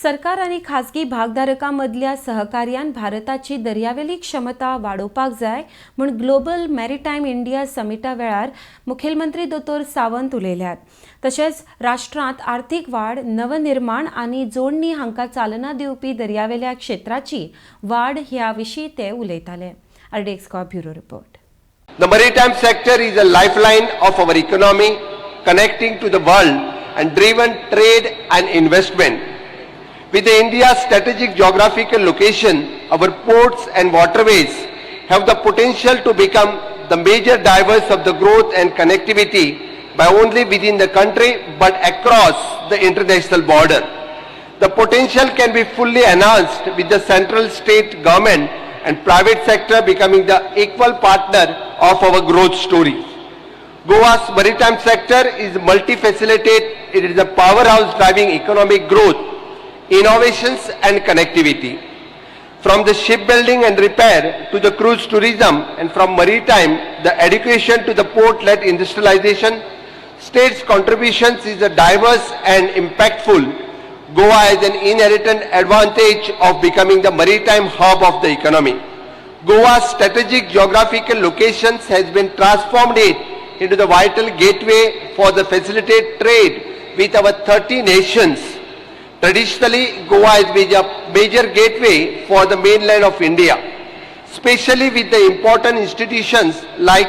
सरकार आणि खासगी भागधारकांमधल्या सहकार्यान भारताची दर्यावेली क्षमता वाडोवपाक जाय म्हूण ग्लोबल मॅरिटायम इंडिया समिटा वेळार मुखेलमंत्री दोतोर सावंत उलयल्यात. तशेंच राष्ट्रांत आर्थीक वाड, नवनिर्माण आनी जोडणी हांकां चालना दिवपी दर्यावेल्या क्षेत्राची वाड ह्या विशीं ते उलयताले. RDXGOA bureau report. The maritime sector is a lifeline of our economy, connecting to the world and driven trade and investment. With India's strategic geographical location, our ports and waterways have the potential to become the major drivers of the growth and connectivity by only within the country but across the international border. The potential can be fully enhanced with the central state government and private sector becoming the equal partner of our growth story. Goa's maritime sector is multifaceted. It is a powerhouse driving economic growth, innovations and connectivity. From the shipbuilding and repair to the cruise tourism, and from maritime, the education to the port-led industrialization, state's contributions is a diverse and impactful. Goa has an inherent advantage of becoming the maritime hub of the economy. Goa's strategic geographical locations has been transformed it into the vital gateway for the facilitate trade with our 30 nations. Traditionally, Goa has been a major gateway for the mainland of India, especially with the important institutions like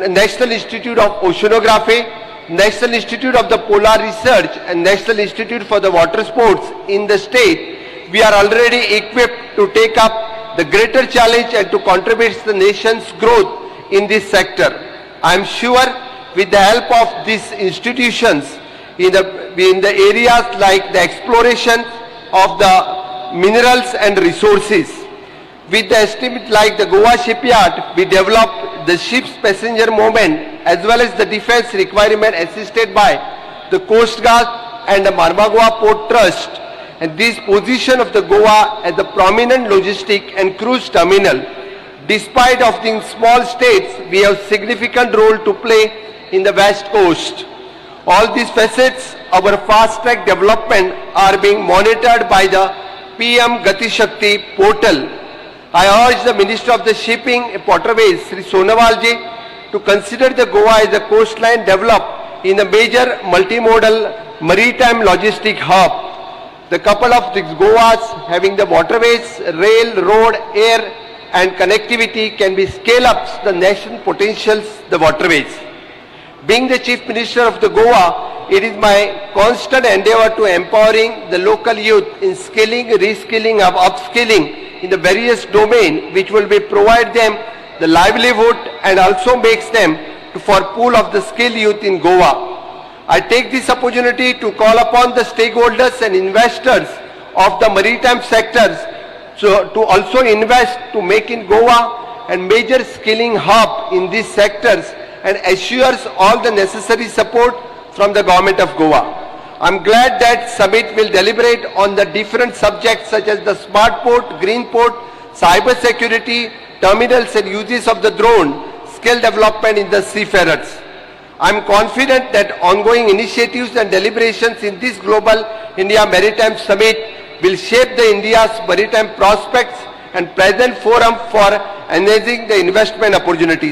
National Institute of Oceanography, National Institute of the Polar Research and National Institute for the Water Sports in the state. We are already equipped to take up the greater challenge and to contribute to the nation's growth in this sector. I am sure with the help of these institutions in the areas like the exploration of the minerals and resources. With the estimate like the Goa shipyard, we developed the ship's passenger movement as well as the defense requirement assisted by the Coast Guard and the Marmagua Port Trust. And this position of the Goa as a prominent logistic and cruise terminal. Despite of being small states, we have significant role to play in the West Coast. All these facets, our fast-track development are being monitored by the PM Gati Shakti portal. I urge the Minister of the Shipping and Waterways, Sri Sonawal ji, to consider the Goa as a coastline developed in a major multimodal maritime logistic hub. The couple of these Goas having the waterways, rail, road, air and connectivity can be scale up the nation potentials, the waterways. Being the Chief Minister of the Goa, it is my constant endeavor to empowering the local youth in skilling, reskilling, upskilling in the various domains which will be provide them the livelihood and also makes them for pool of the skilled youth in Goa. I take this opportunity to call upon the stakeholders and investors of the maritime sectors to also invest to make in Goa a major skilling hub in these sectors and assures all the necessary support from the government of Goa. I am glad that summit will deliberate on the different subjects such as the smart port, green port, cyber security, terminals and uses of the drone, skill development in the seafarers. I am confident that ongoing initiatives and deliberations in this Global India Maritime Summit will shape the India's maritime prospects and present forum for enhancing the investment opportunities.